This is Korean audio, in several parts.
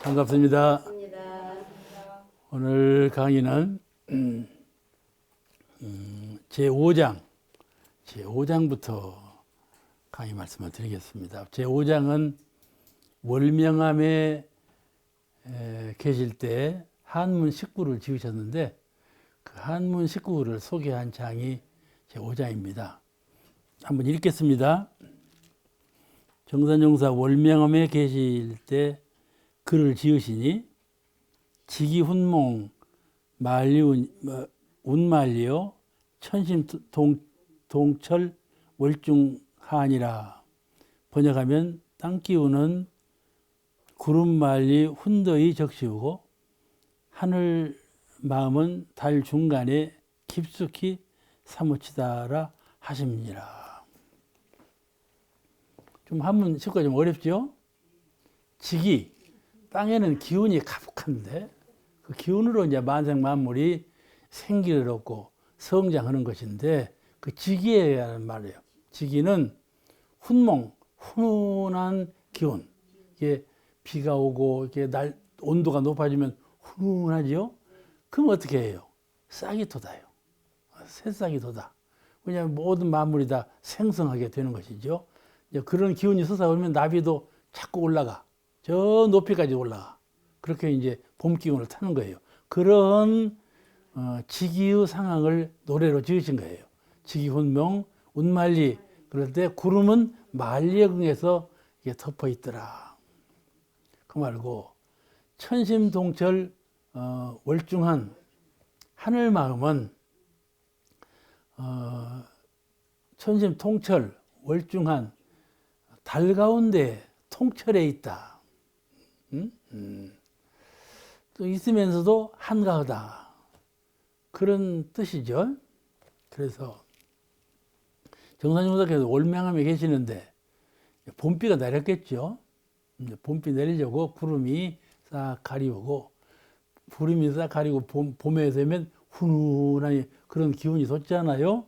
반갑습니다. 반갑습니다. 오늘 강의는 제5장부터 강의 말씀을 드리겠습니다. 제5장은 월명암에 계실 때 한문 19구를 지으셨는데 그 한문 19구를 소개한 장이 제5장입니다. 한번 읽겠습니다. 정선용사 월명암에 계실 때 글을 지으시니 지기훈몽 운말리요 천심동철 월중하니라. 번역하면 땅기운은 구름말리 훈더이 적시우고 하늘 마음은 달 중간에 깊숙이 사무치다라 하십니라. 좀 한문 식구가 좀 어렵죠? 지기, 땅에는 기운이 가득한데 그 기운으로 이제 만생 만물이 생기를 얻고 성장하는 것인데 그 지기라는 말이에요. 지기는 훈훈한 기운. 이게 비가 오고 이게 온도가 높아지면 훈훈하죠. 그럼 어떻게 해요? 싹이 돋아요. 새싹이 돋아. 왜냐하면 모든 만물이 다 생성하게 되는 것이죠. 이제 그런 기운이 솟아오르면 나비도 자꾸 올라가. 저 높이까지 올라가. 그렇게 이제 봄 기운을 타는 거예요. 그런 지기의 상황을 노래로 지으신 거예요. 지기훈명 운말리. 그럴 때 구름은 만리에 긍해서 이게 덮어 있더라. 그 말고 천심동철 월중한 하늘 마음은 천심통철 월중한 달 가운데 통철에 있다. 또 있으면서도 한가하다. 그런 뜻이죠. 그래서 정선용사께서 월명암에 계시는데 봄비가 내렸겠죠. 봄비 내리려고 구름이 싹 가리우고 구름이 싹 가리고 봄에 되면 훈훈한 그런 기운이 돋잖아요.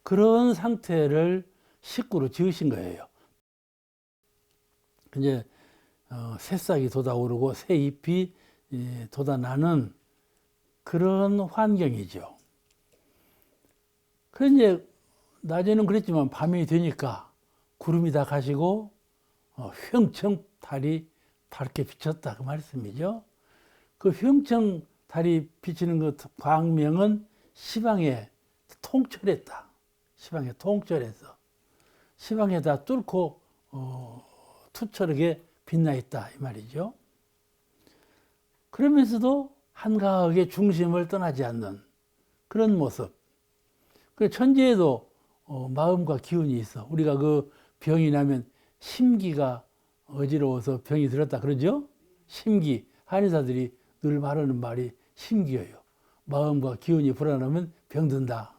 그런 상태를 식구로 지으신 거예요. 이제 새싹이 돋아오르고 새 잎이 돋아나는 그런 환경이죠. 그런데 이제 낮에는 그랬지만 밤이 되니까 구름이 다 가시고 휘영청 달이 밝게 비쳤다 그 말씀이죠. 그 휘영청 달이 비치는 그 광명은 시방에 통철했다. 시방에 통철해서 시방에다 뚫고 투철하게 빛나 있다 이 말이죠. 그러면서도 한가하게 중심을 떠나지 않는 그런 모습. 그 천지에도 마음과 기운이 있어. 우리가 그 병이 나면 심기가 어지러워서 병이 들었다 그러죠? 심기. 한의사들이 늘 말하는 말이 심기예요. 마음과 기운이 불안하면 병든다.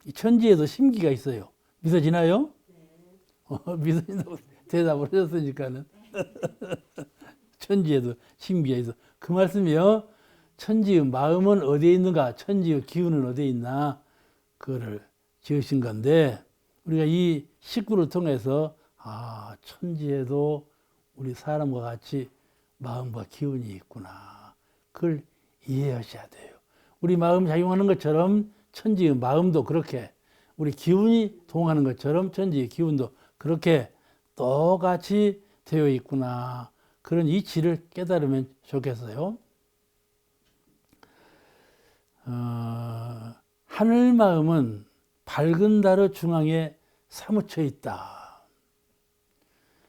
이 천지에도 심기가 있어요. 믿어지나요? 믿어진다고 대답을 하셨으니까는. 천지에도 심기가 있어. 그 말씀이요. 천지의 마음은 어디에 있는가? 천지의 기운은 어디에 있나? 그거를 지으신 건데 우리가 이 식구를 통해서 천지에도 우리 사람과 같이 마음과 기운이 있구나. 그걸 이해하셔야 돼요. 우리 마음 작용하는 것처럼 천지의 마음도 그렇게 우리 기운이 동하는 것처럼 천지의 기운도 그렇게 똑같이 되어 있구나. 그런 이치를 깨달으면 좋겠어요. 하늘 마음은 밝은 달의 중앙에 사무쳐 있다.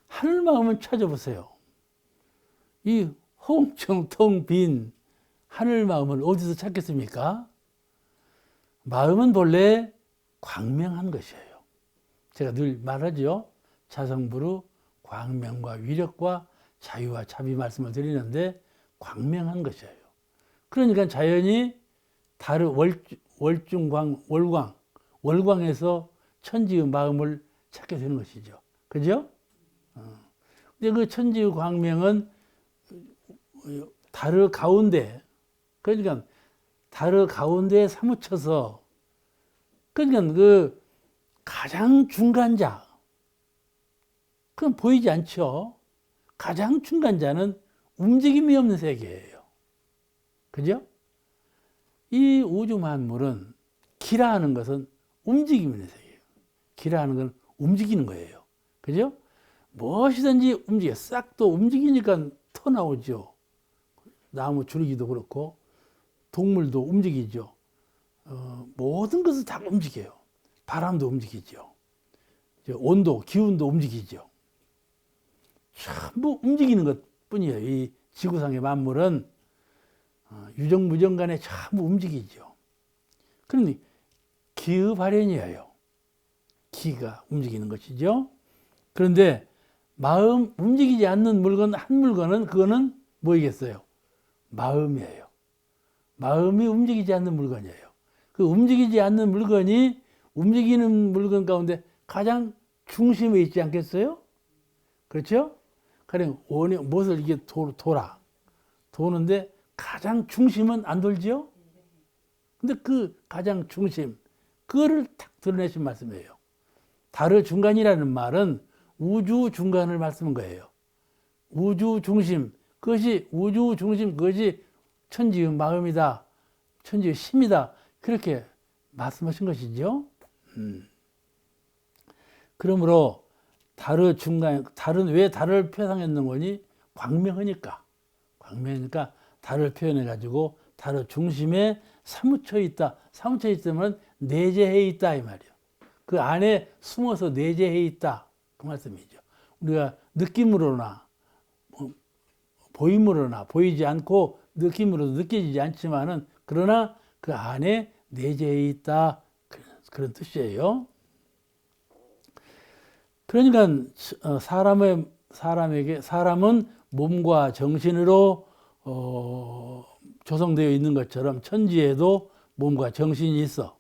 하늘 마음은 찾아보세요. 이 홍청통 빈 하늘 마음을 어디서 찾겠습니까? 마음은 본래 광명한 것이에요. 제가 늘 말하죠. 자성부로 광명과 위력과 자유와 자비 말씀을 드리는데 광명한 것이에요. 그러니까 자연이 달의 월광에서 천지의 마음을 찾게 되는 것이죠. 그죠? 근데 그 천지의 광명은 달의 가운데, 그러니까 달의 가운데에 사무쳐서, 그러니까 그 가장 중간자, 그건 보이지 않죠. 가장 중간자는 움직임이 없는 세계예요. 그죠? 이 우주 만물은 기라하는 것은 움직임이 있는 세계예요. 기라하는 건 움직이는 거예요. 그죠? 무엇이든지 움직여. 싹도 움직이니까 터 나오죠. 나무 줄기도 그렇고 동물도 움직이죠. 모든 것을 다 움직여요. 바람도 움직이죠. 온도, 기온도 움직이죠. 전부 움직이는 것뿐이에요. 이 지구상의 만물은 유정무정간에 전부 움직이죠. 그런데 기의 발현이에요. 기가 움직이는 것이죠. 그런데 마음 움직이지 않는 물건, 한 물건은 그거는 뭐이겠어요? 마음이에요. 마음이 움직이지 않는 물건이에요. 그 움직이지 않는 물건이 움직이는 물건 가운데 가장 중심에 있지 않겠어요? 그렇죠? 가령 원형 무엇을 이게 도는데 가장 중심은 안 돌지요? 근데 그 가장 중심, 그거를 탁 드러내신 말씀이에요. 달의 중간이라는 말은 우주 중간을 말씀한 거예요. 우주 중심, 그것이 우주 중심, 그것이 천지의 마음이다. 천지의 심이다. 그렇게 말씀하신 것이죠. 그러므로 달의 중간, 달은 왜 달을 표상했는 거니? 광명하니까. 광명하니까 달을 표현해가지고 달의 중심에 사무쳐 있다. 사무쳐 있으면 내재해 있다. 이 말이에요. 그 안에 숨어서 내재해 있다. 그 말씀이죠. 우리가 느낌으로나 보임으로나 보이지 않고 느낌으로도 느껴지지 않지만은 그러나 그 안에 내재해 있다. 그런 뜻이에요. 그러니까 사람은 몸과 정신으로 조성되어 있는 것처럼 천지에도 몸과 정신이 있어.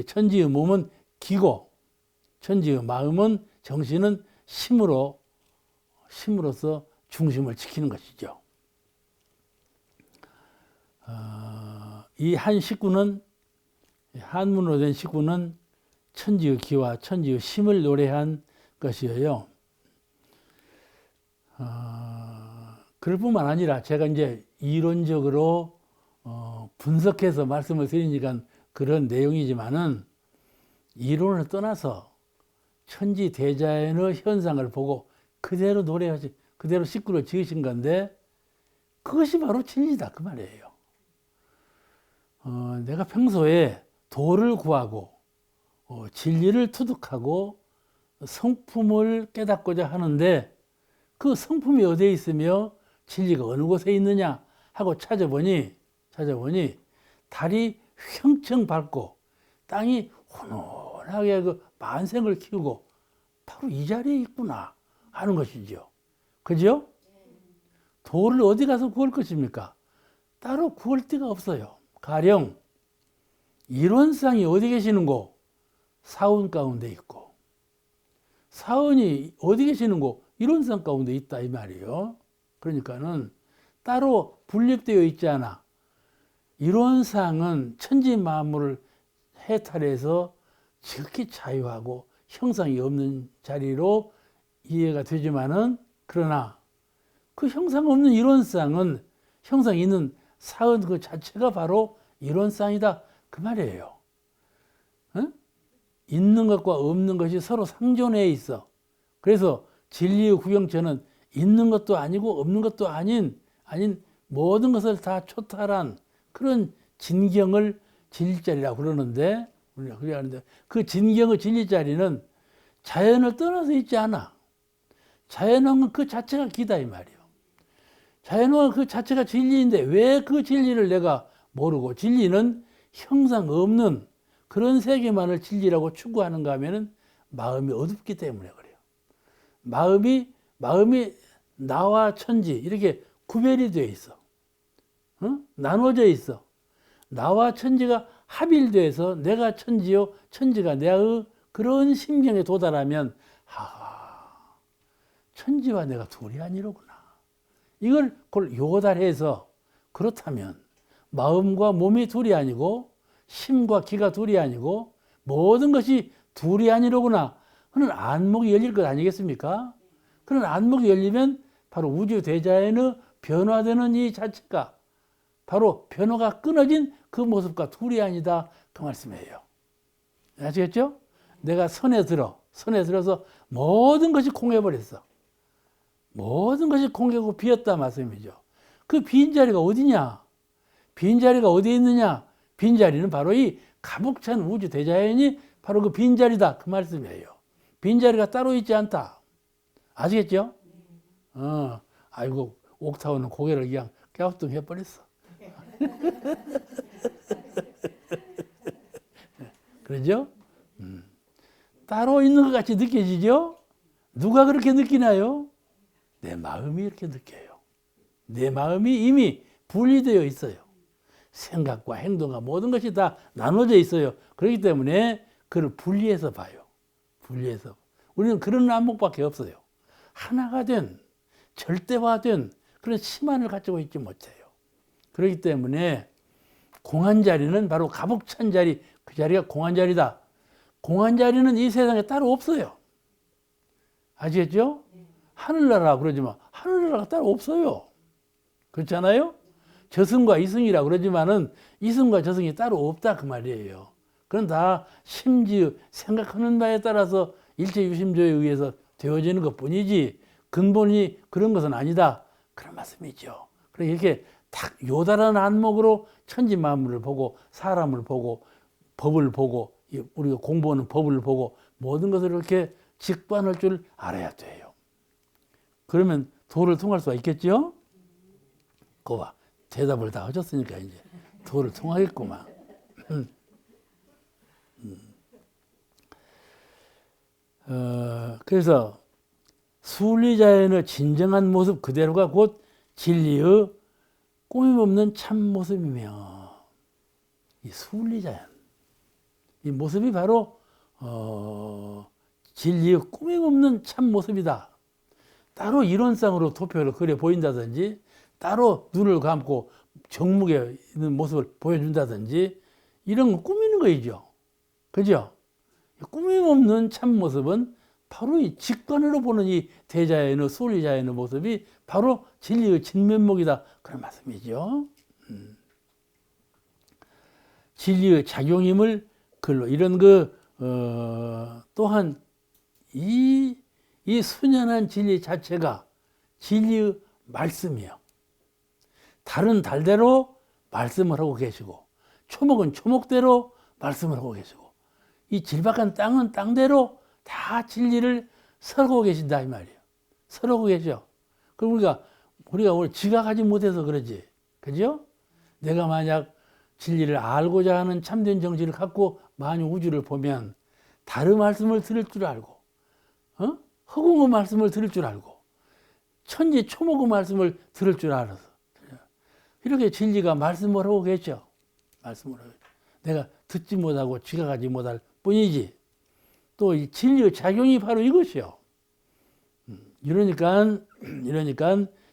천지의 몸은 기고 천지의 마음은 정신은 심으로서 중심을 지키는 것이죠. 이 한 식구는 한문으로 된 식구는 천지의 기와 천지의 심을 노래한 것이에요. 그럴 뿐만 아니라 제가 이제 이론적으로 분석해서 말씀을 드리니까 그런 내용이지만은 이론을 떠나서 천지 대자연의 현상을 보고 그대로 노래하시, 그대로 식구를 지으신 건데 그것이 바로 진리다 그 말이에요. 내가 평소에 도를 구하고 진리를 투득하고 성품을 깨닫고자 하는데 그 성품이 어디에 있으며 진리가 어느 곳에 있느냐 하고 찾아보니 달이 휘청휘청 밝고 땅이 훈훈하게 그 만생을 키우고 바로 이 자리에 있구나 하는 것이죠. 그죠? 도를 어디 가서 구할 것입니까? 따로 구할 데가 없어요. 가령 이론상이 어디 계시는고? 사원 가운데 있고 사원이 어디 계시는고? 이론상 가운데 있다 이 말이에요. 그러니까는 따로 분립되어 있지 않아. 이론상은 천지 만물을 해탈해서 지극히 자유하고 형상이 없는 자리로 이해가 되지만은 그러나 그 형상 없는 이론상은 형상이 있는 사원 그 자체가 바로 이론상이다 그 말이에요. 있는 것과 없는 것이 서로 상존해 있어. 그래서 진리의 구경처는 있는 것도 아니고 없는 것도 아닌 모든 것을 다 초탈한 그런 진경을 진리자리라고 그러는데 우리가 그렇게 하는데 그 진경의 진리자리는 자연을 떠나서 있지 않아. 자연은 그 자체가 기다 이 말이에요. 자연은 그 자체가 진리인데 왜 그 진리를 내가 모르고 진리는 형상 없는 그런 세계만을 진리라고 추구하는가 하면은 마음이 어둡기 때문에 그래요. 마음이 나와 천지 이렇게 구별이 되어 있어. 나눠져 있어. 나와 천지가 합일돼서 내가 천지요 천지가 내의 그런 심경에 도달하면 천지와 내가 둘이 아니로구나. 이걸 요달해서 그렇다면 마음과 몸이 둘이 아니고 심과 기가 둘이 아니고 모든 것이 둘이 아니로구나. 그런 안목이 열릴 것 아니겠습니까? 그런 안목이 열리면 바로 우주 대자연의 변화되는 이 자체가 바로 변화가 끊어진 그 모습과 둘이 아니다 그 말씀이에요. 아시겠죠? 내가 선에 들어서 모든 것이 공해버렸어. 모든 것이 공해고 비었다 말씀이죠. 그 빈자리가 어디냐? 빈자리가 어디에 있느냐? 빈자리는 바로 이 가복찬 우주 대자연이 바로 그 빈자리다 그 말씀이에요. 빈자리가 따로 있지 않다. 아시겠죠? 아이고 옥타오는 고개를 그냥 갸우뚱해버렸어. 그러죠? 따로 있는 것 같이 느껴지죠? 누가 그렇게 느끼나요? 내 마음이 이렇게 느껴요. 내 마음이 이미 분리되어 있어요. 생각과 행동과 모든 것이 다 나눠져 있어요. 그렇기 때문에 그걸 분리해서 봐요. 분리해서. 우리는 그런 안목밖에 없어요. 하나가 된, 절대화된 그런 심안을 가지고 있지 못해요. 그렇기 때문에 공한 자리는 바로 가복찬 자리, 그 자리가 공한 자리다. 공한 자리는 이 세상에 따로 없어요. 아시겠죠? 하늘나라 그러지만 하늘나라가 따로 없어요. 그렇잖아요? 저승과 이승이라 그러지만은 이승과 저승이 따로 없다 그 말이에요. 그건 다 심지어 생각하는 바에 따라서 일체유심조에 의해서 되어지는 것뿐이지 근본이 그런 것은 아니다 그런 말씀이죠. 그래서 이렇게 딱 요다른 안목으로 천지만물을 보고 사람을 보고 법을 보고 우리가 공부하는 법을 보고 모든 것을 이렇게 직관할 줄 알아야 돼요. 그러면 도를 통할 수가 있겠죠? 그와 대답을 다 하셨으니까 이제 도를 통하겠구만. 그래서 순리자연의 진정한 모습 그대로가 곧 진리의 꾸밈없는 참 모습이며 이 순리자연 이 모습이 바로 진리의 꾸밈없는 참 모습이다. 따로 이론상으로 도표를 그려 보인다든지 따로 눈을 감고 정묵에 있는 모습을 보여준다든지 이런 거 꾸미는 거이죠. 그죠? 꾸밈없는 참 모습은 바로 이 직관으로 보는 이 대자연의 순리자연의 모습이 바로 진리의 진면목이다. 그런 말씀이죠. 진리의 작용임을 글로 이런 또한 이 순연한 진리 자체가 진리의 말씀이요. 달은 달대로 말씀을 하고 계시고 초목은 초목대로 말씀을 하고 계시고 이 질박한 땅은 땅대로 다 진리를 설하고 계신다 이 말이에요. 설하고 계셔. 그럼 우리가 오늘 지각하지 못해서 그러지. 그죠? 내가 만약 진리를 알고자 하는 참된 정신을 갖고 만유 우주를 보면 다른 말씀을 들을 줄 알고 허공의 말씀을 들을 줄 알고 천지 초목의 말씀을 들을 줄 알아서 이렇게 진리가 말씀을 하고 계셔. 말씀을 하고 내가 듣지 못하고 지각하지 못할 뿐이지. 또 이 진리의 작용이 바로 이것이요. 이러니까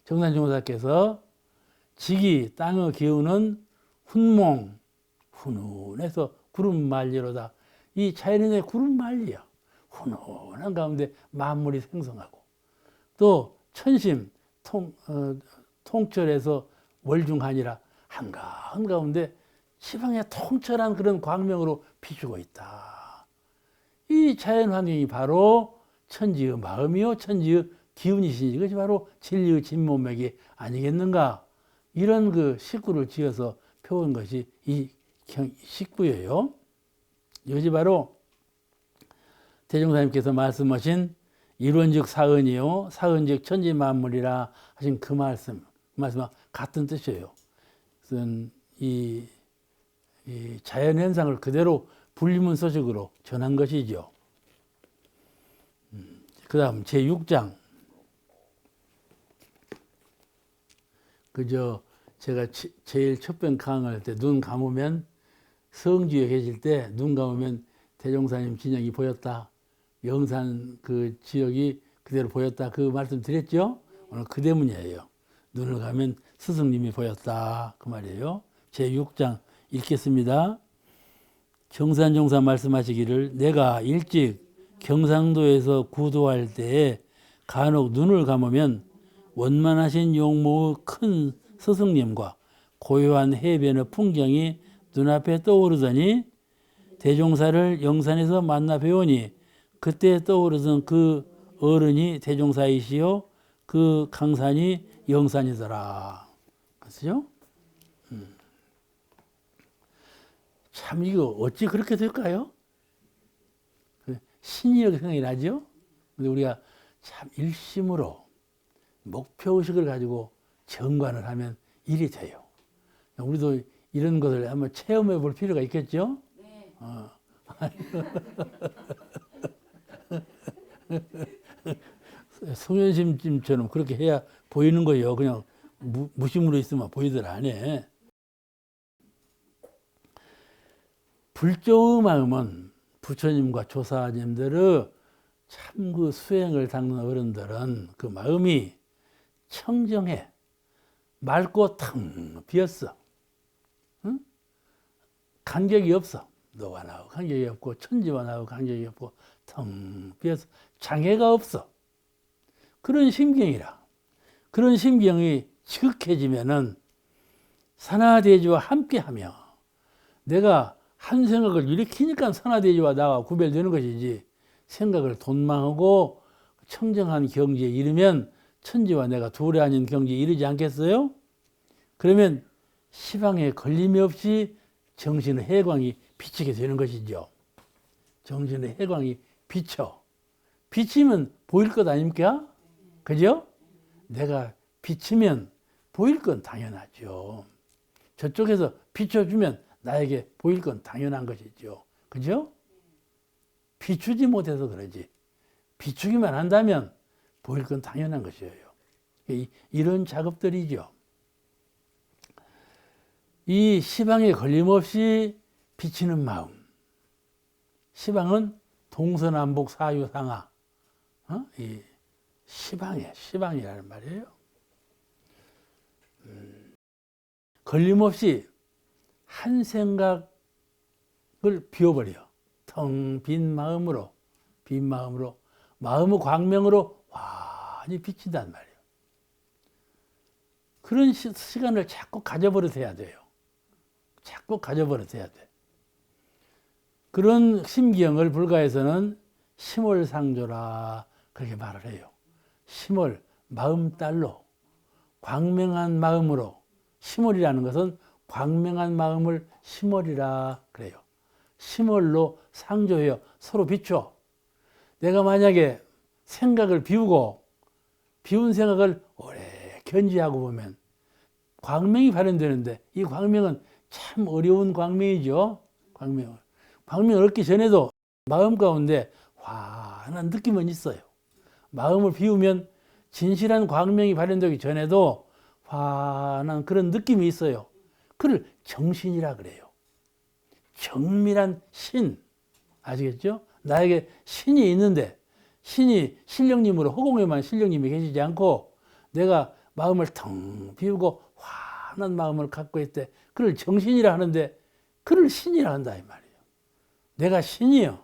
정산종사께서 지기 땅의 기운은 훈몽 훈훈해서 구름만리로다. 이 자연의 구름만리야. 훈훈한 가운데 만물이 생성하고 또 천심 통철해서 월중하니라 한가한 가운데 시방에 통철한 그런 광명으로 비추고 있다. 이 자연 환경이 바로 천지의 마음이요 천지의 기운이시니 이것이 바로 진리의 진몸맥이 아니겠는가. 이런 그 식구를 지어서 펴온 것이 이 식구예요. 이것이 바로 대종사님께서 말씀하신 이론즉 사은이요 사은즉 천지만물이라 하신 그 말씀과 같은 뜻이에요. 이 자연현상을 그대로 불리문 소식으로 전한 것이죠. 그 다음 제6장. 제가 제일 첫 번 강의할 때 눈 감으면 성주에 계실 때 눈 감으면 대종사님 진영이 보였다. 영산 그 지역이 그대로 보였다. 그 말씀 드렸죠? 오늘 그 대문이에요. 눈을 감으면 스승님이 보였다. 그 말이에요. 제6장 읽겠습니다. 정산종사 말씀하시기를 내가 일찍 경상도에서 구도할 때에 간혹 눈을 감으면 원만하신 용모의 큰 스승님과 고요한 해변의 풍경이 눈앞에 떠오르더니 대종사를 영산에서 만나 뵈오니 그때 떠오르던 그 어른이 대종사이시요 그 강산이 영산이더라. 그렇죠? 참 이거 어찌 그렇게 될까요? 신이라고 생각이 나죠? 근데 우리가 참 일심으로 목표의식을 가지고 정관을 하면 일이 돼요. 우리도 이런 것을 한번 체험해 볼 필요가 있겠죠? 네. 송현심처럼 그렇게 해야 보이는 거예요. 그냥 무심으로 있으면 보이들 안 해. 불조의 마음은 부처님과 조사님들의 참 그 수행을 닦는 어른들은 그 마음이 청정해. 맑고 텅 비었어. 응? 간격이 없어. 너와 나하고 간격이 없고 천지와 나하고 간격이 없고 텅 비어서 장애가 없어. 그런 심경이라. 그런 심경이 지극해지면은 산하대지와 함께하며 내가 한 생각을 일으키니까 산하대지와 나와 구별되는 것이지 생각을 돈망하고 청정한 경지에 이르면 천지와 내가 둘이 아닌 경지에 이르지 않겠어요? 그러면 시방에 걸림이 없이 정신의 해광이 비치게 되는 것이죠. 정신의 해광이 비쳐. 비치면 보일 것 아닙니까? 그죠? 내가 비치면 보일 건 당연하죠. 저쪽에서 비춰주면 나에게 보일 건 당연한 것이죠. 그죠? 비추지 못해서 그러지. 비추기만 한다면 보일 건 당연한 것이에요. 이런 작업들이죠. 이 시방에 걸림없이 비치는 마음. 시방은 동서남북 사유상하. 이 시방이라는 말이에요. 걸림없이 한 생각을 비워버려. 텅 빈 마음으로, 마음의 광명으로 완히 비친단 말이에요. 그런 시간을 자꾸 가져버릇해야 돼요. 자꾸 가져버릇해야 돼. 그런 심경을 불가에서는 심월상조라 그렇게 말을 해요. 심월, 마음달로, 광명한 마음으로, 심월이라는 것은 광명한 마음을 심월이라 그래요. 심월로 상조해요. 서로 비춰. 내가 만약에 생각을 비우고 비운 생각을 오래 견지하고 보면 광명이 발현되는데 이 광명은 참 어려운 광명이죠. 광명을 얻기 전에도 마음 가운데 환한 느낌은 있어요. 마음을 비우면 진실한 광명이 발현되기 전에도 환한 그런 느낌이 있어요. 그걸 정신이라 그래요. 정밀한 신. 아시겠죠? 나에게 신이 있는데 신이 신령님으로 허공에만 신령님이 계시지 않고 내가 마음을 텅 비우고 환한 마음을 갖고 있대. 그걸 정신이라 하는데 그를 신이라 한다 이 말이에요. 내가 신이요.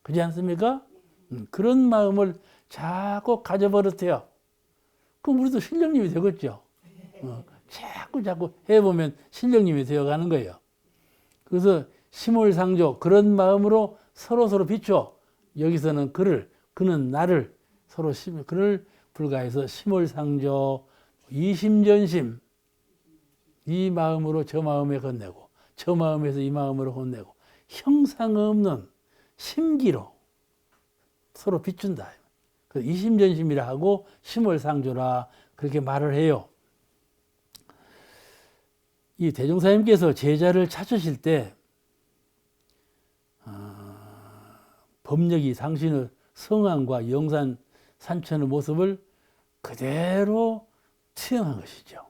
그렇지 않습니까? 그런 마음을 자꾸 가져버릇해요. 그럼 우리도 신령님이 되겠죠. 자꾸 해보면 신령님이 되어가는 거예요. 그래서 심월상조 그런 마음으로 서로 비춰. 여기서는 그는 나를 서로 그를 불가해서 심월상조 이심전심 이 마음으로 저 마음에 건네고 저 마음에서 이 마음으로 건네고 형상 없는 심기로 서로 비춘다. 이심전심이라 하고 심월상조라 그렇게 말을 해요. 이 대종사님께서 제자를 찾으실 때 법력이 당신의 성황과 영산 산천의 모습을 그대로 투영한 것이죠.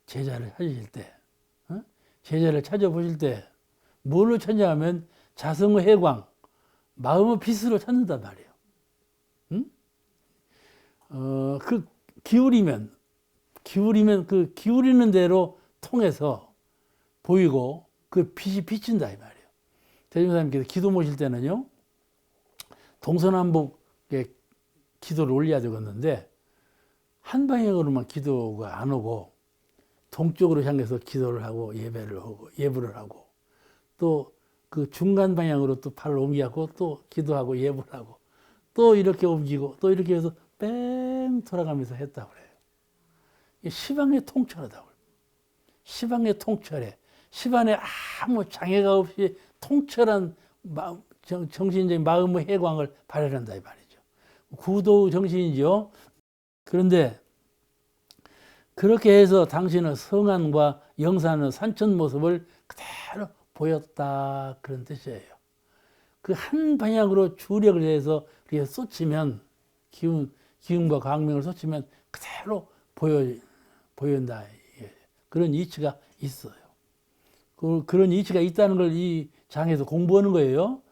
제자를 찾으실 때, 제자를 찾아보실 때 뭘로 찾냐면 자성의 해광, 마음의 빛으로 찾는단 말이에요. 그 기울이면 그 기울이는 대로 통해서 보이고 그 빛이 비친다 이 말이에요. 대종사님께서 기도 모실 때는요, 동서남북에 기도를 올려야 되겠는데 한 방향으로만 기도가 안 오고 동쪽으로 향해서 기도를 하고 예불을 하고 또 그 중간 방향으로 또 팔을 옮기고 또 기도하고 예불을 하고 또 이렇게 옮기고 또 이렇게 해서 뺑 돌아가면서 했다고 그래요. 이게 시방에 통철하다고 그래요. 시방에 통철해. 시방에 아무 장애가 없이 통철한 정신적인 마음의 해광을 발현한다 이 말이죠. 구도 정신이죠. 그런데 그렇게 해서 당신은 성안과 영산의 산천 모습을 그대로 보였다 그런 뜻이에요. 그 한 방향으로 주력을 해서 그렇게 쏟치면 기운과 광명을 쏟치면 그대로 보인다. 그런 이치가 있어요. 그런 이치가 있다는 걸 이 장에서 공부하는 거예요.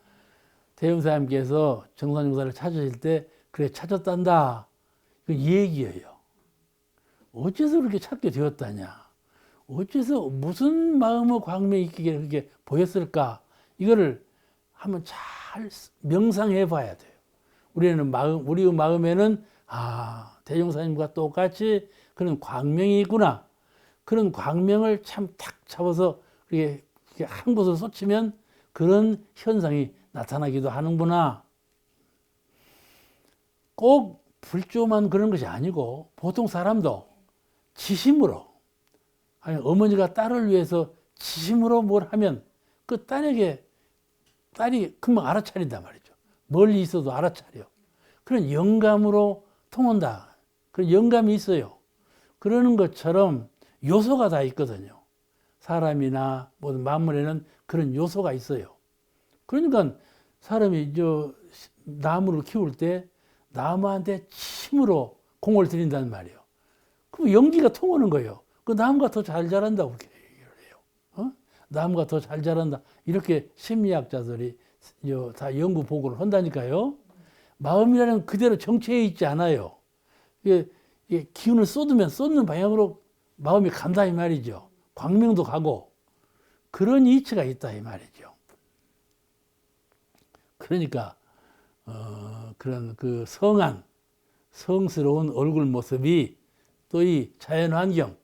대형사님께서 정산용사를 찾으실 때 그래 찾았단다. 그 얘기예요. 어째서 그렇게 찾게 되었다냐? 어째서 무슨 마음의 광명이 있기에 그렇게 보였을까? 이거를 한번 잘 명상해 봐야 돼요. 우리의 마음에는 대종사님과 똑같이 그런 광명이 있구나. 그런 광명을 참 탁 잡아서 이렇게 한 곳을 쏟치면 그런 현상이 나타나기도 하는구나. 꼭 불조만 그런 것이 아니고 보통 사람도 지심으로 아니 어머니가 딸을 위해서 지심으로 뭘 하면 그 딸이 금방 알아차린단 말이죠. 멀리 있어도 알아차려. 그런 영감으로 통한다. 그런 영감이 있어요. 그러는 것처럼 요소가 다 있거든요. 사람이나 모든 만물에는 그런 요소가 있어요. 그러니까 사람이 나무를 키울 때 나무한테 침으로 공을 들인다는 말이에요. 그럼 연기가 통하는 거예요. 그 나무가 더 잘 자란다고 그렇게 얘기를 해요. 나무가 더 잘 자란다. 이렇게 심리학자들이 다 연구 보고를 한다니까요. 마음이라는 그대로 정체해 있지 않아요. 이게 기운을 쏟으면 쏟는 방향으로 마음이 간다 이 말이죠. 광명도 가고 그런 이치가 있다 이 말이죠. 그러니까 그런 그 성스러운 얼굴 모습이 또 이 자연환경,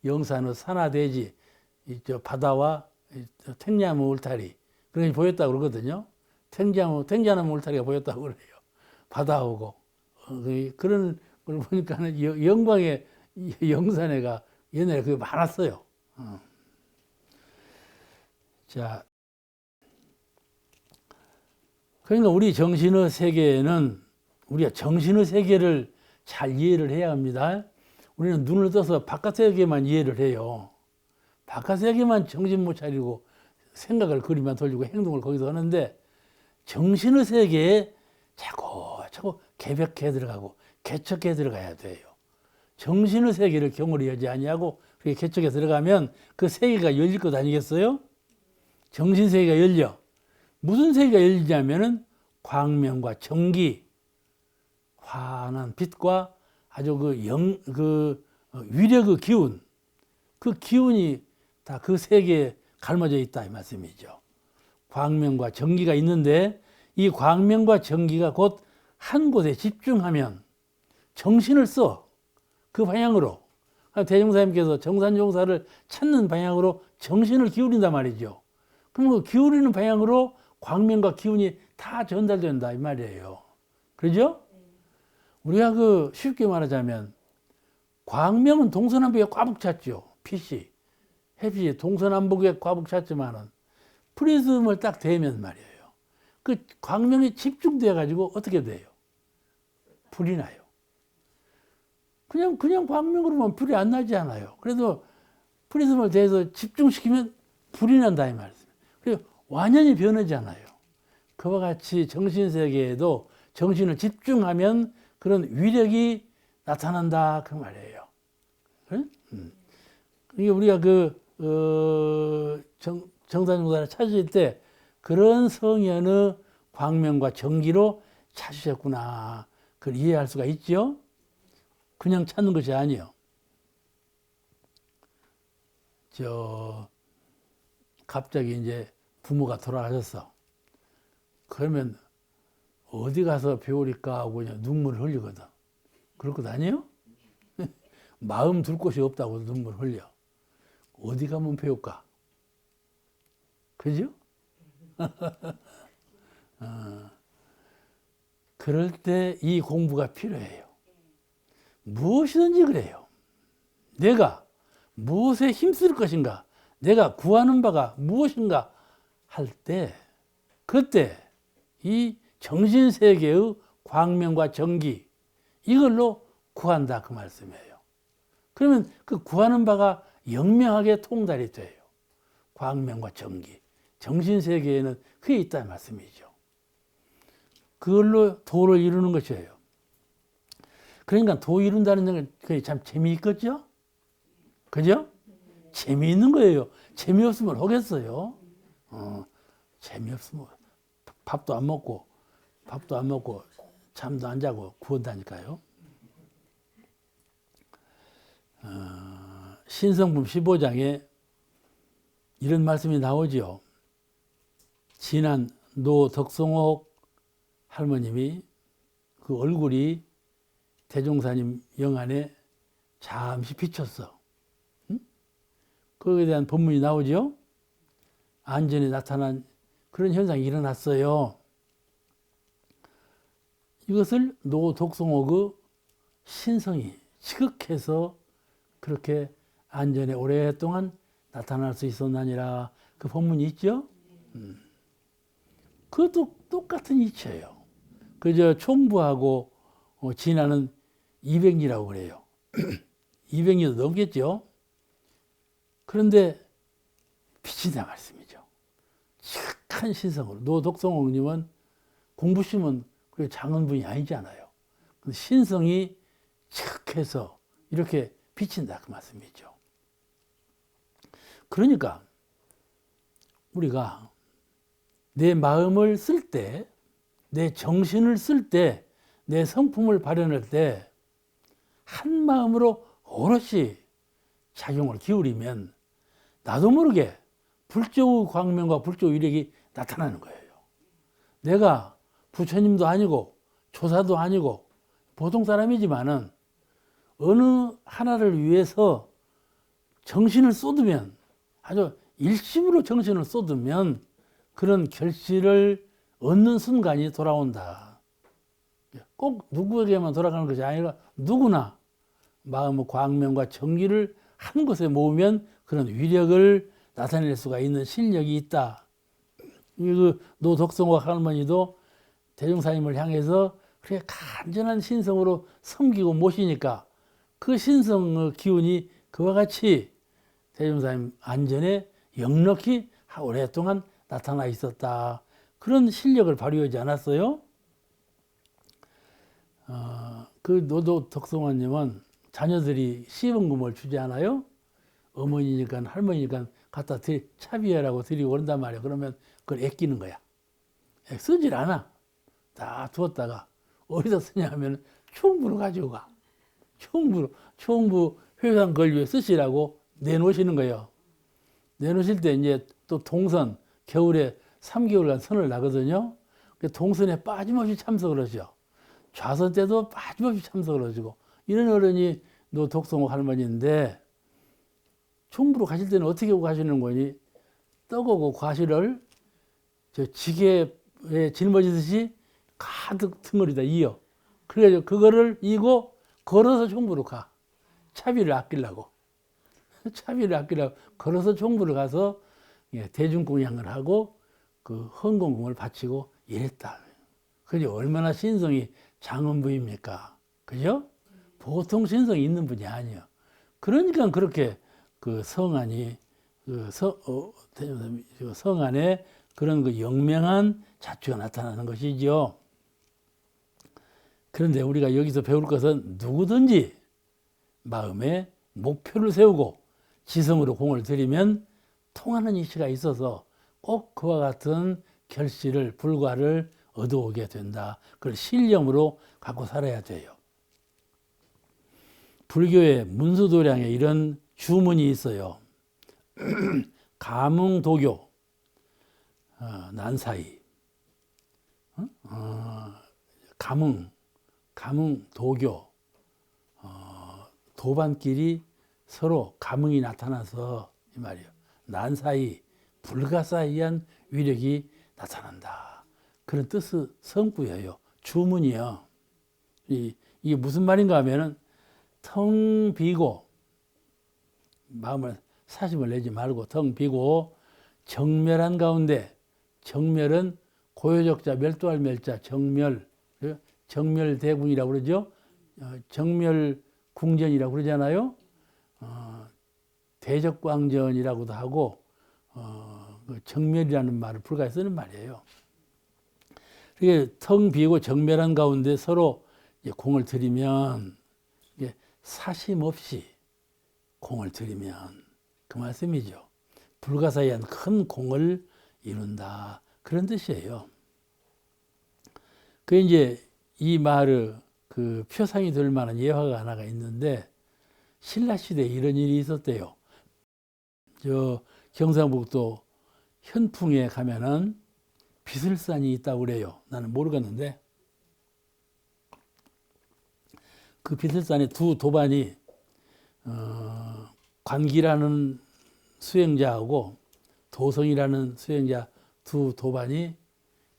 영산의 산하대지, 바다와 탱자나무 울타리 그런 게 보였다고 그러거든요. 탱자나무 울타리가 보였다고 그래요. 바다하고 그런 걸 보니까는 영광의 영산회가 옛날에 그게 많았어요. 자, 그러니까 우리 정신의 세계에는 우리가 정신의 세계를 잘 이해를 해야 합니다. 우리는 눈을 떠서 바깥 세계만 이해를 해요. 바깥 세계만 정신 못 차리고 생각을 그리만 돌리고 행동을 거기서 하는데 정신의 세계에 자꾸 개벽해 들어가고 개척해 들어가야 돼요. 정신의 세계를 경홀히 하지 아니하고 그게 개척해 들어가면 그 세계가 열릴 것 아니겠어요? 정신 세계가 열려. 무슨 세계가 열리냐면은 광명과 정기, 환한 빛과 아주 위력의 기운, 그 기운이 다 그 세계에 갈라져 있다 이 말씀이죠. 광명과 정기가 있는데 이 광명과 정기가 곧 한 곳에 집중하면 정신을 써. 그 방향으로. 대종사님께서 정산종사를 찾는 방향으로 정신을 기울인단 말이죠. 그럼 그 기울이는 방향으로 광명과 기운이 다 전달된다 이 말이에요. 그러죠? 우리가 쉽게 말하자면 광명은 동서남북에 꽉 찼죠. 빛이. 햇빛이 동서남북에 꽉 찼지만은 프리즘을 딱 대면 말이에요. 그 광명이 집중돼 가지고 어떻게 돼요? 불이 나요. 그냥 광명으로만 불이 안 나지 않아요. 그래도 프리즘을 대해서 집중시키면 불이 난다 이 말이에요. 그리고 완전히 변하지 않아요. 그와 같이 정신세계에도 정신을 집중하면 그런 위력이 나타난다 그 말이에요. 그러니까 우리가 정산용사를 찾으실 때 그런 성현의 광명과 정기로 찾으셨구나. 그걸 이해할 수가 있죠. 그냥 찾는 것이 아니에요. 갑자기 이제 부모가 돌아가셨어. 그러면 어디 가서 배우리까 하고 그냥 눈물을 흘리거든. 그럴 것 아니에요? 마음 둘 곳이 없다고 눈물 흘려. 어디 가면 배울까? 그죠? 그럴 때 이 공부가 필요해요. 무엇이든지 그래요. 내가 무엇에 힘쓸 것인가, 내가 구하는 바가 무엇인가 할 때, 그때 이 정신세계의 광명과 정기, 이걸로 구한다 그 말씀이에요. 그러면 그 구하는 바가 영명하게 통달이 돼요. 광명과 정기, 정신세계에는 그게 있다는 말씀이죠. 그걸로 도를 이루는 것이에요. 그러니까 도 이룬다는 건 그게 참 재미있겠죠? 그죠? 재미있는 거예요. 재미없으면 하겠어요. 재미없으면 밥도 안 먹고 잠도 안 자고 구한다니까요. 신성품 15장에 이런 말씀이 나오지요. 지난 노 덕성옥 할머님이 그 얼굴이 대종사님 영안에 잠시 비쳤어. 응? 거기에 대한 본문이 나오죠. 안전에 나타난 그런 현상이 일어났어요. 이것을 노 덕성옥의 신성이 지극해서 그렇게 안전에 오랫동안 나타날 수 있었나니라 그 본문이 있죠. 그것도 똑같은 이치예요. 그저 총부하고 진화는 200리라고 그래요. 200리도 넘겠죠. 그런데 비친다 말씀이죠. 지극한 신성으로. 노덕성옥님은 공부심은 그렇게 작은 분이 아니잖아요. 신성이 지극해서 이렇게 비친다 그 말씀이죠. 그러니까 우리가 내 마음을 쓸 때, 내 정신을 쓸 때, 내 성품을 발현할 때 한 마음으로 오롯이 작용을 기울이면 나도 모르게 불조의 광명과 불조의 위력이 나타나는 거예요. 내가 부처님도 아니고 조사도 아니고 보통 사람이지만은 어느 하나를 위해서 정신을 쏟으면, 아주 일심으로 정신을 쏟으면 그런 결실을 얻는 순간이 돌아온다. 꼭 누구에게만 돌아가는 것이 아니라 누구나 마음의 광명과 정기를 한 곳에 모으면 그런 위력을 나타낼 수가 있는 실력이 있다. 그 노덕성옥 할머니도 대종사님을 향해서 그렇게 간절한 신성으로 섬기고 모시니까 그 신성의 기운이 그와 같이 대종사님 안전에 역력히 오랫동안 나타나 있었다. 그런 실력을 발휘하지 않았어요? 그 노덕성옥님은 자녀들이 시험금을 주지 않아요? 어머니니까 할머니니까 갖다 차비해라고 드리고 그런단 말이에요. 그러면 그걸 아끼는 거야. 쓰질 않아. 다 두었다가 어디다 쓰냐 하면 총부로 가지고 가. 총부 회상 권리에 쓰시라고 내놓으시는 거예요. 내놓으실 때 이제 또 동선, 겨울에 3개월간 선을 나거든요. 동선에 빠짐없이 참석을 하죠. 좌선 때도 빠짐없이 참석을 하시고, 이런 어른이 노덕성옥 할머니인데, 총부로 가실 때는 어떻게 가시는 거니? 떡하고 과실을 저 지게에 짊어지듯이 가득 덩어리다 이어. 그래가지고 그거를 이고 걸어서 총부로 가. 차비를 아끼려고. 차비를 아끼려고 걸어서 총부를 가서 대중공양을 하고 그 헌공금을 바치고 이랬다. 그죠? 얼마나 신성이 장엄부입니까? 그죠? 보통 신성이 있는 분이 아니에요. 그러니까 그렇게 그 성안이 성안에 그런 그 영명한 자취가 나타나는 것이죠. 그런데 우리가 여기서 배울 것은 누구든지 마음에 목표를 세우고 지성으로 공을 들이면 통하는 이치가 있어서 꼭 그와 같은 결실을, 불과를 얻어오게 된다. 그걸 신념으로 갖고 살아야 돼요. 불교의 문수도량에 이런 주문이 있어요. 가문도교, 난사이, 가문도교, 도반끼리 서로 감흥이 나타나서 이 말이에요. 난사이, 불가사의한 위력이 나타난다. 그런 뜻의 성구예요. 주문이요. 이게 무슨 말인가 하면은 텅 비고 마음을 사심을 내지 말고 텅 비고 정멸한 가운데, 정멸은 고요적자 멸도할 멸자 정멸, 정멸대궁이라고 그러죠. 정멸궁전이라고 그러잖아요. 대적광전이라고도 하고 정멸이라는 말을 불가에 쓰는 말이에요. 이게 텅 비고 정멸한 가운데 서로 공을 들이면 사심 없이 공을 들이면 그 말씀이죠. 불가사의한 큰 공을 이룬다. 그런 뜻이에요. 그 이제 이 말을 그 표상이 될 만한 예화가 하나가 있는데 신라 시대에 이런 일이 있었대요. 저 경상북도 현풍에 가면은 비슬산이 있다고 그래요. 나는 모르겠는데 그 비슬산에 두 도반이 관기라는 수행자하고 도성이라는 수행자 두 도반이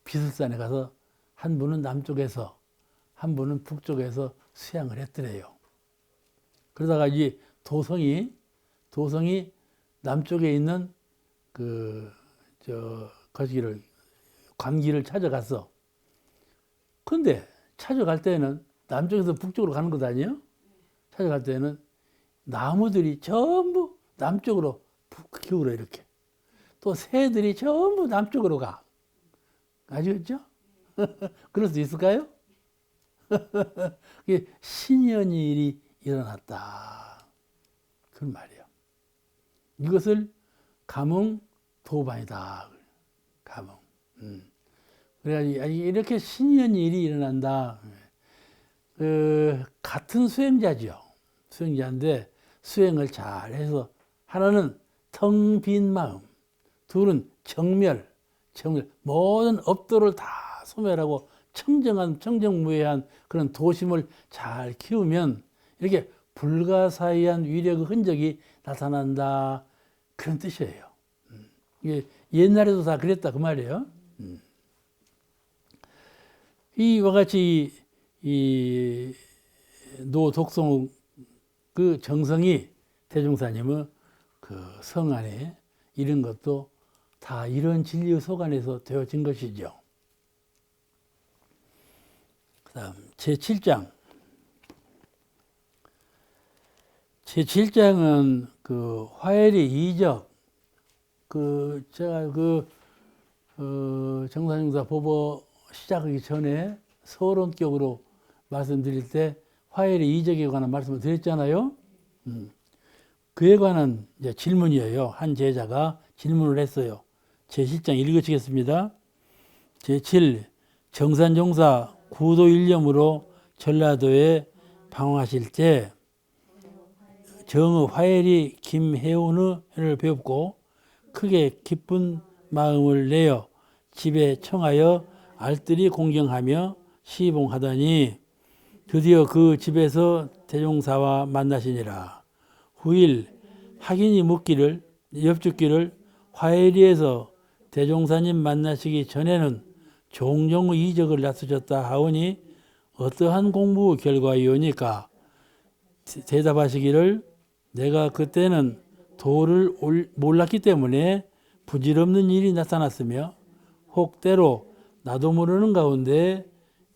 비슬산에 가서 한 분은 남쪽에서 한 분은 북쪽에서 수양을 했더래요. 그러다가 이 도성이 남쪽에 있는 거기를 관기를 찾아갔어. 근데 찾아갈 때는 남쪽에서 북쪽으로 가는 것 아니에요? 찾아갈 때는 나무들이 전부 남쪽으로 기울어 이렇게. 또 새들이 전부 남쪽으로 가. 아시겠죠? 그럴 수 있을까요? 신연의 일이 일어났다. 그런 말이에요. 이것을 감흥 도반이다. 감흥. 그래가지고 이렇게 신연의 일이 일어난다. 같은 수행자죠. 수행자인데 수행을 잘해서 하나는 텅 빈 마음, 둘은 정멸, 모든 업도를 다 소멸하고 청정한 청정무해한 그런 도심을 잘 키우면 이렇게 불가사의한 위력의 흔적이 나타난다. 그런 뜻이에요. 이게 옛날에도 다 그랬다 그 말이에요. 이와 같이 이 노독송 그 정성이 대종사님의 그 성 안에 이런 것도 다 이런 진리의 속 안에서 되어진 것이죠. 그 다음 제7장. 제7장은 그 화열의 이적, 제가 정산용사 법어 시작하기 전에 서론격으로 말씀드릴 때 화열의 이적에 관한 말씀을 드렸잖아요. 그에 관한 이제 질문이에요. 한 제자가 질문을 했어요. 제7장 읽으시겠습니다. 제7 정산종사 구도일념으로 전라도에 방황하실 때 정의 화열이 김혜운을 배웠고 크게 기쁜 마음을 내어 집에 청하여 알뜰히 공경하며 시봉하더니 드디어 그 집에서 대종사와 만나시니라. 후일 학인이 묻기를 엽죽기를 화해리에서 대종사님 만나시기 전에는 종종 이적을 나서셨다 하오니 어떠한 공부 결과이오니까? 대답하시기를 내가 그때는 도를 몰랐기 때문에 부질없는 일이 나타났으며 혹 때로 나도 모르는 가운데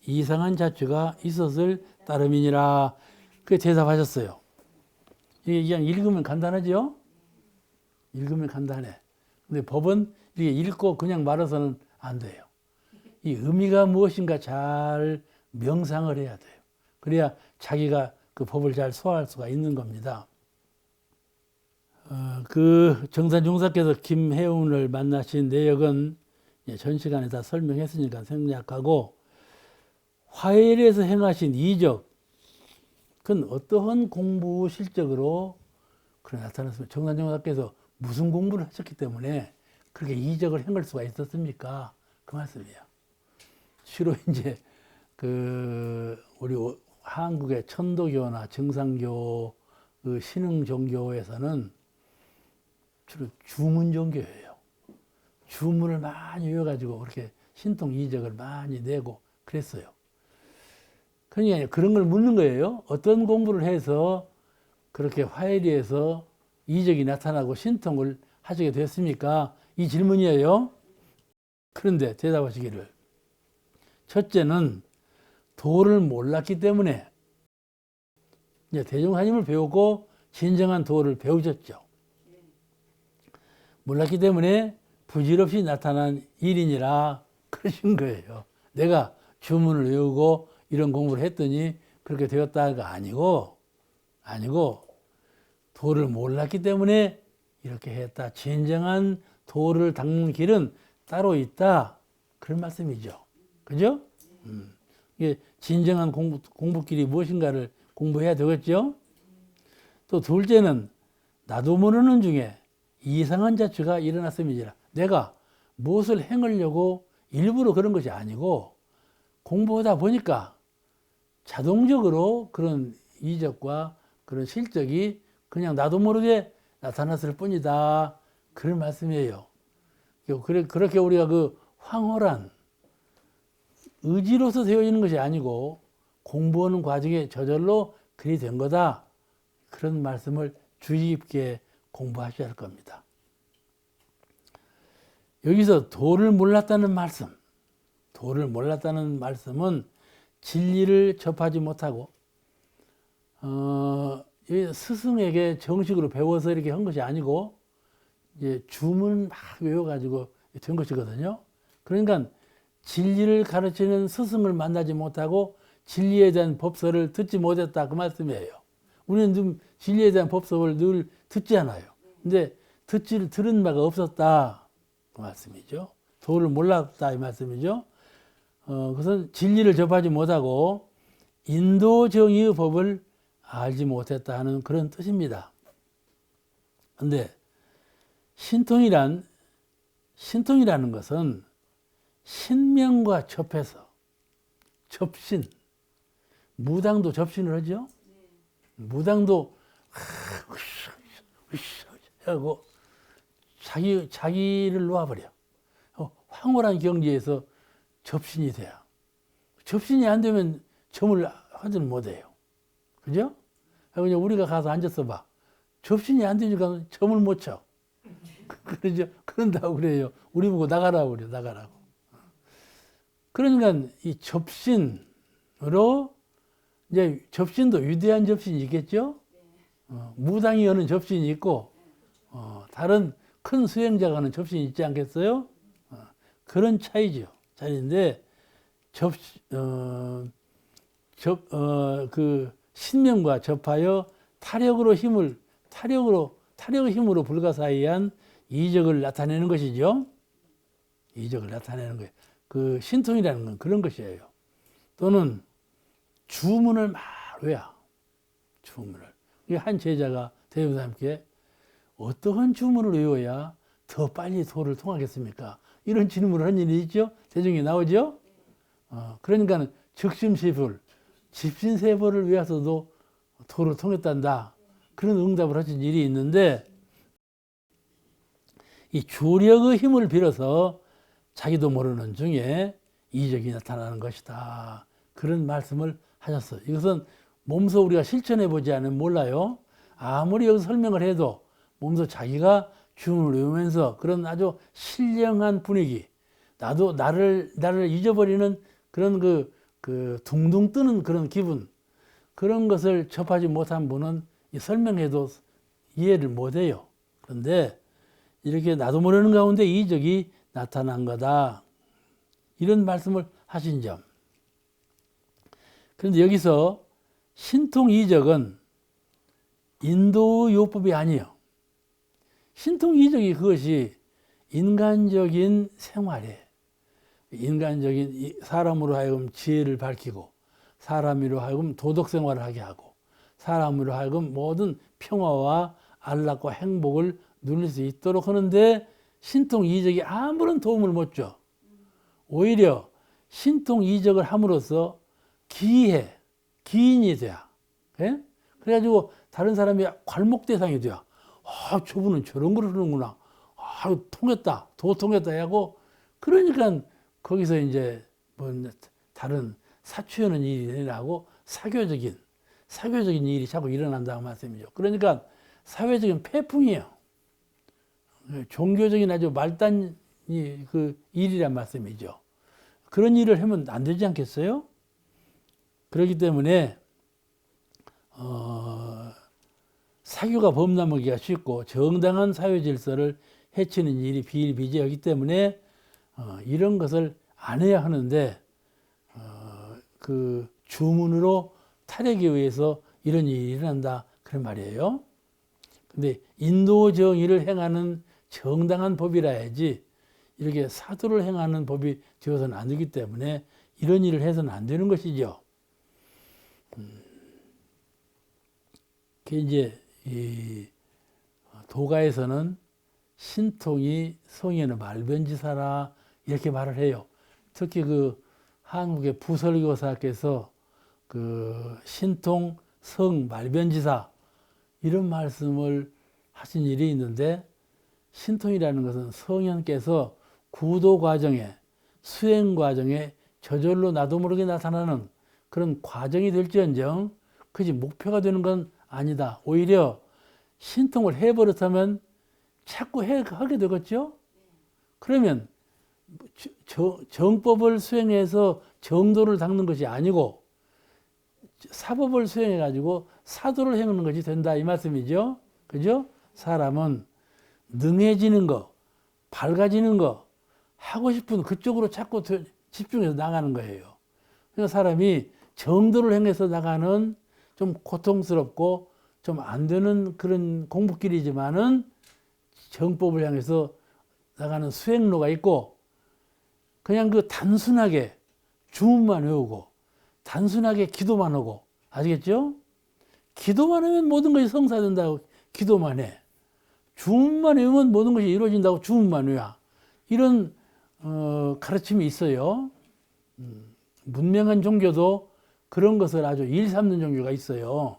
이상한 자취가 있었을 따름이니라. 그렇게 대답하셨어요. 이게 그냥 읽으면 간단하죠? 읽으면 간단해. 근데 법은 이렇게 읽고 그냥 말해서는 안 돼요. 이 의미가 무엇인가 잘 명상을 해야 돼요. 그래야 자기가 그 법을 잘 소화할 수가 있는 겁니다. 그 정산종사께서 김혜운을 만나신 내역은 전 시간에 다 설명했으니까 생략하고 화열에서 행하신 이적, 그건 어떠한 공부 실적으로 그래 나타났습니까? 정산종사께서 무슨 공부를 하셨기 때문에 그렇게 이적을 행할 수가 있었습니까? 그 말씀이에요. 주로 이제 우리 한국의 천도교나 정상교 그 신흥 종교에서는 주로 주문 종교예요. 주문을 많이 외워가지고 그렇게 신통 이적을 많이 내고 그랬어요. 그러니까 그런 걸 묻는 거예요. 어떤 공부를 해서 그렇게 화해리에서 이적이 나타나고 신통을 하시게 됐습니까? 이 질문이에요. 그런데 대답하시기를 첫째는 도를 몰랐기 때문에 이제 대종사님을 배우고 진정한 도를 배우셨죠. 몰랐기 때문에 부질없이 나타난 일이니라 그러신 거예요. 내가 주문을 외우고 이런 공부를 했더니 그렇게 되었다가 아니고 도를 몰랐기 때문에 이렇게 했다. 진정한 도를 닦는 길은 따로 있다. 그런 말씀이죠. 그죠? 이게 진정한 공부길이 무엇인가를 공부해야 되겠죠? 또 둘째는 나도 모르는 중에 이상한 자취가 일어났음이니라. 내가 무엇을 행하려고 일부러 그런 것이 아니고 공부하다 보니까 자동적으로 그런 이적과 그런 실적이 그냥 나도 모르게 나타났을 뿐이다. 그런 말씀이에요. 그렇게 우리가 그 황홀한 의지로서 되어 있는 것이 아니고 공부하는 과정에 저절로 그리 된 거다. 그런 말씀을 주의 깊게 공부하셔야 할 겁니다. 여기서 도를 몰랐다는 말씀은 진리를 접하지 못하고 스승에게 정식으로 배워서 이렇게 한 것이 아니고 이제 주문 막 외워가지고 된 것이거든요. 그러니까 진리를 가르치는 스승을 만나지 못하고 진리에 대한 법서를 듣지 못했다 그 말씀이에요. 우리는 좀 진리에 대한 법서를 늘 듣지 않아요. 근데 들은 바가 없었다 그 말씀이죠. 도를 몰랐다 이 말씀이죠. 그것은 진리를 접하지 못하고 인도정의의 법을 알지 못했다 하는 그런 뜻입니다. 근데 신통이라는 것은 신명과 접해서 접신, 무당도 접신을 하죠. 무당도 하고 자기를 놓아버려. 황홀한 경지에서 접신이 돼요. 접신이 안 되면 점을 하지는 못해요. 그죠? 그냥 우리가 가서 앉았어 봐. 접신이 안 되니까 점을 못 쳐. 그러죠? 그런다고 그래요. 우리 보고 나가라고 그래요. 나가라고. 그러니까 이 접신으로 이제 접신도 위대한 접신이 있겠죠? 무당이 하는 접신이 있고 다른 큰 수행자가 하는 접신이 있지 않겠어요? 그런 차이죠. 차이인데 그 신명과 접하여 타력의 힘으로 불가사의한 이적을 나타내는 것이죠. 이적을 나타내는 거예요. 그 신통이라는 건 그런 것이에요. 또는 주문을 막 외워. 주문을. 한 제자가 대종사님께 어떠한 주문을 외워야 더 빨리 도를 통하겠습니까? 이런 질문을 한 일이 있죠. 대중에 나오죠. 그러니까 즉심세불, 집신세불을 외워서도 도를 통했단다. 그런 응답을 하신 일이 있는데 이 주력의 힘을 빌어서 자기도 모르는 중에 이적이 나타나는 것이다. 그런 말씀을 하셨어요. 이것은 몸소 우리가 실천해 보지 않으면 몰라요. 아무리 여기서 설명을 해도 몸소 자기가 주문을 외우면서 그런 아주 신령한 분위기, 나를 잊어버리는 그런 그 둥둥 뜨는 그런 기분, 그런 것을 접하지 못한 분은 설명해도 이해를 못해요. 그런데 이렇게 나도 모르는 가운데 이적이 나타난 거다. 이런 말씀을 하신 점. 그런데 여기서 신통 이적은 인도 요법이 아니에요. 신통 이적이 그것이 인간적인 생활에 인간적인 사람으로 하여금 지혜를 밝히고 사람으로 하여금 도덕 생활을 하게 하고 사람으로 하여금 모든 평화와 안락과 행복을 누릴 수 있도록 하는데 신통 이적이 아무런 도움을 못 줘. 오히려 신통 이적을 함으로써 기인이 돼야. 예? 그래가지고 다른 사람이 괄목 대상이 돼요. 저분은 저런 걸 하는구나. 통했다. 도통했다 하고, 그러니까 거기서 이제 뭐 다른 사취하는 일이 일어나고 사교적인 일이 자꾸 일어난다고 말씀이죠. 그러니까 사회적인 폐풍이에요. 종교적인 아주 말단이 그 일이란 말씀이죠. 그런 일을 하면 안 되지 않겠어요? 그렇기 때문에 사교가 범람하기가 쉽고 정당한 사회 질서를 해치는 일이 비일비재하기 때문에 이런 것을 안 해야 하는데 그 주문으로 탈핵에 의해서 이런 일이 일어난다 그런 말이에요. 근데 인도 정의를 행하는 정당한 법이라 해야지 이렇게 사도를 행하는 법이 되어서는 안 되기 때문에 이런 일을 해서는 안 되는 것이죠. 그 이제 이 도가에서는 신통이 성에는 말변지사라 이렇게 말을 해요. 특히 그 한국의 부설교사께서 그 신통 성 말변지사 이런 말씀을 하신 일이 있는데, 신통이라는 것은 성현께서 구도 과정에 수행 과정에 저절로 나도 모르게 나타나는 그런 과정이 될지언정 그지 목표가 되는 건 아니다. 오히려 신통을 해버렸다면 자꾸 하게 되겠죠. 그러면 정법을 수행해서 정도를 닦는 것이 아니고 사법을 수행해 가지고 사도를 행하는 것이 된다 이 말씀이죠. 그죠? 사람은 능해지는 거, 밝아지는 거, 하고 싶은 그쪽으로 자꾸 집중해서 나가는 거예요. 그러니까 사람이 정도를 행해서 나가는 좀 고통스럽고 좀 안 되는 그런 공부길이지만은 정법을 향해서 나가는 수행로가 있고, 그냥 그 단순하게 주문만 외우고 단순하게 기도만 하고, 아시겠죠? 기도만 하면 모든 것이 성사된다고 기도만 해. 주문만 외우면 모든 것이 이루어진다고 주문만 외워. 이런 가르침이 있어요. 문명한 종교도 그런 것을 아주 일삼는 종교가 있어요.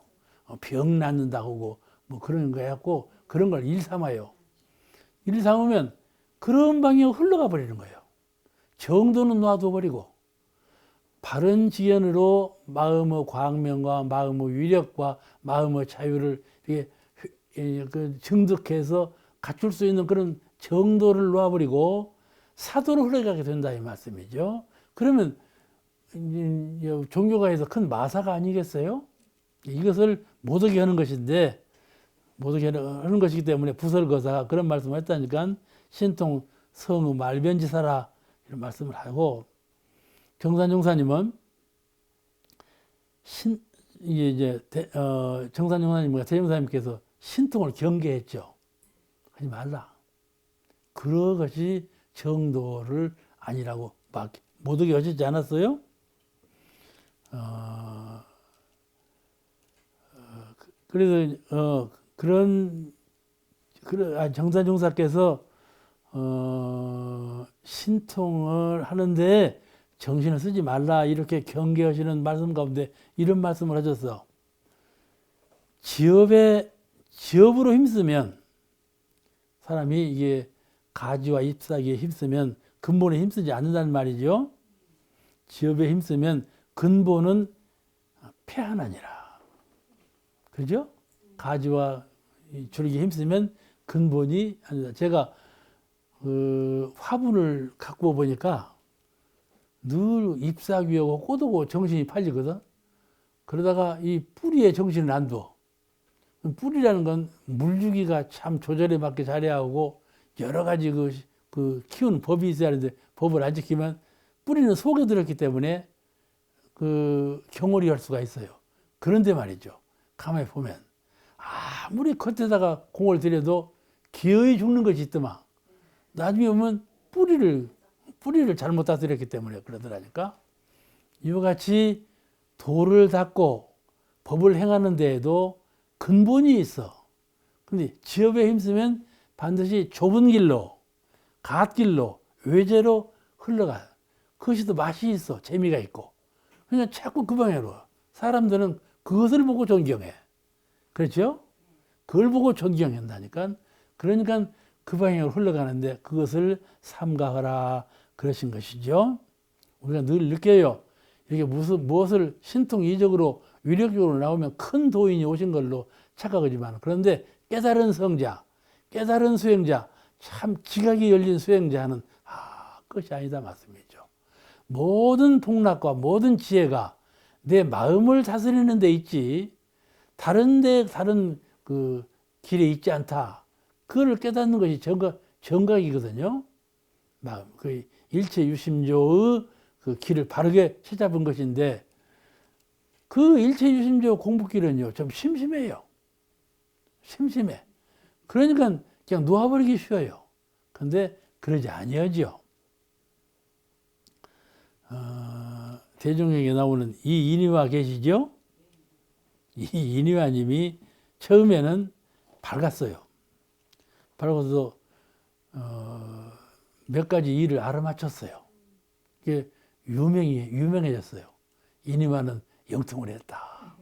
병 낫는다고 하고 뭐 그런 거 해갖고 그런 걸 일삼아요. 일삼으면 그런 방향으로 흘러가 버리는 거예요. 정도는 놔둬버리고 바른 지견으로 마음의 광명과 마음의 위력과 마음의 자유를 이렇게 증득해서 갖출 수 있는 그런 정도를 놓아버리고 사도로 흘러가게 된다 이 말씀이죠. 그러면 종교가에서 큰 마사가 아니겠어요? 이것을 못하게 하는 것인데, 못하게 하는 것이기 때문에 부설거사가 그런 말씀을 했다니까 신통 성의 말변지사라 이런 말씀을 하고, 정산종사님은 정산종사님과 대종사님께서 신통을 경계했죠. 하지 말라. 그것이 정도를 아니라고 막 못하게 하시지 않았어요? 그래서 정산종사께서 신통을 하는데 정신을 쓰지 말라 이렇게 경계하시는 말씀 가운데 이런 말씀을 하셨어. 지업으로 힘쓰면, 사람이 이게 가지와 잎사귀에 힘쓰면 근본에 힘쓰지 않는다는 말이죠. 지업에 힘쓰면 근본은 폐하나니라. 그죠? 가지와 줄기에 힘쓰면 근본이 아니다. 제가 화분을 갖고 보니까 늘 잎사귀하고 꽃하고 정신이 팔리거든. 그러다가 이 뿌리에 정신을 안 둬. 뿌리라는 건 물주기가 참 조절에 맞게 잘해야 하고 여러 가지 그 키우는 법이 있어야 하는데 법을 안 지키면 뿌리는 속에 들었기 때문에 그 경홀이 할 수가 있어요. 그런데 말이죠. 가만히 보면 아무리 겉에다가 공을 들여도 기어이 죽는 것이 있더만 나중에 보면 뿌리를 잘못 다스렸기 때문에 그러더라니까. 이와 같이 도를 닦고 법을 행하는 데에도 근본이 있어. 근데 지업에 힘쓰면 반드시 좁은 길로, 갓길로, 외제로 흘러가. 그것이 더 맛이 있어. 재미가 있고. 그냥 자꾸 그 방향으로. 사람들은 그것을 보고 존경해. 그렇죠? 그걸 보고 존경한다니까. 그러니까 그 방향으로 흘러가는데 그것을 삼가하라 그러신 것이죠. 우리가 늘 느껴요. 이게 무엇을 신통이적으로 위력적으로 나오면 큰 도인이 오신 걸로 착각하지만, 그런데 깨달은 성자, 깨달은 수행자, 참 지각이 열린 수행자는 그것이 아니다 말씀이죠. 모든 복락과 모든 지혜가 내 마음을 다스리는 데 있지 다른 그 길에 있지 않다. 그걸 깨닫는 것이 정각이거든요. 마음, 그 일체 유심조의 그 길을 바르게 찾아본 것인데, 그 일체 유심조 공부길은요 좀 심심해요. 심심해. 그러니까 그냥 놓아버리기 쉬워요. 근데 그러지 아니하죠. 대종경에 나오는 이 인의화 계시죠? 이 인의화님이 처음에는 밝았어요. 밝아서 몇 가지 일을 알아맞혔어요. 이게 유명해졌어요. 인의화는 영통을 했다.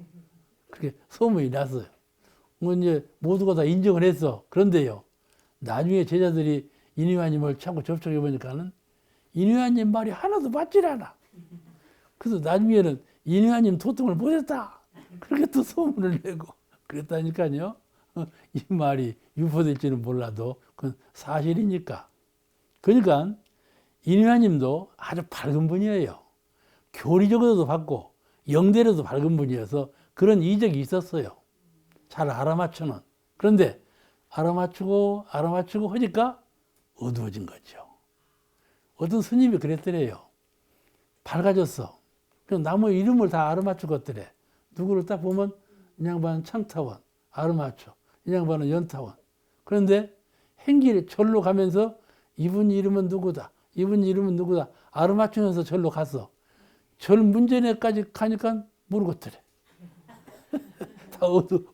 그렇게 소문이 났어요. 이제 모두가 다 인정을 했어. 그런데요, 나중에 제자들이 인의화님을 자꾸 접촉해 보니까는 인의화님 말이 하나도 맞질 않아. 그래서 나중에는 인의화님 도통을 못했다. 그렇게 또 소문을 내고 그랬다니까요. 이 말이 유포될지는 몰라도 그건 사실이니까. 그러니까 인의화님도 아주 밝은 분이에요. 교리적으로도 밝고 영대로도 밝은 분이어서 그런 이적이 있었어요. 잘 알아맞추는. 그런데 알아맞추고 하니까 어두워진 거죠. 어떤 스님이 그랬더래요. 밝아졌어. 그럼 나무 이름을 다 알아맞추겠더래. 누구를 딱 보면 이 양반은 창타원, 알아맞춰. 이 양반은 연타원. 그런데 행길 절로 가면서 이분 이름은 누구다. 이분 이름은 누구다. 알아맞추면서 절로 갔어. 절 문전에까지 가니까 모르겠더래. 다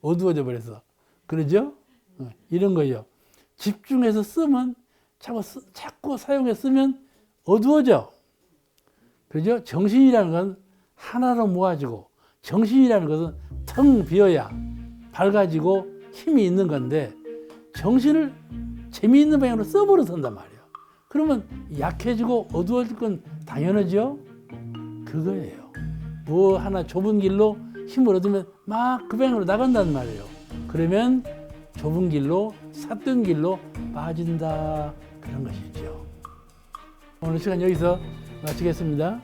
어두워져 버렸어. 그러죠? 이런 거예요. 집중해서 쓰면 자꾸 사용해 쓰면 어두워져. 그죠? 정신이라는 건 하나로 모아지고, 정신이라는 것은 텅 비어야 밝아지고 힘이 있는 건데, 정신을 재미있는 방향으로 써버려선단 말이에요. 그러면 약해지고 어두워질 건 당연하죠? 그거예요. 뭐 하나 좁은 길로 힘을 얻으면 막 그 방향으로 나간단 말이에요. 그러면 좁은 길로, 삿된 길로 빠진다. 그런 것이죠. 오늘 시간 여기서 마치겠습니다.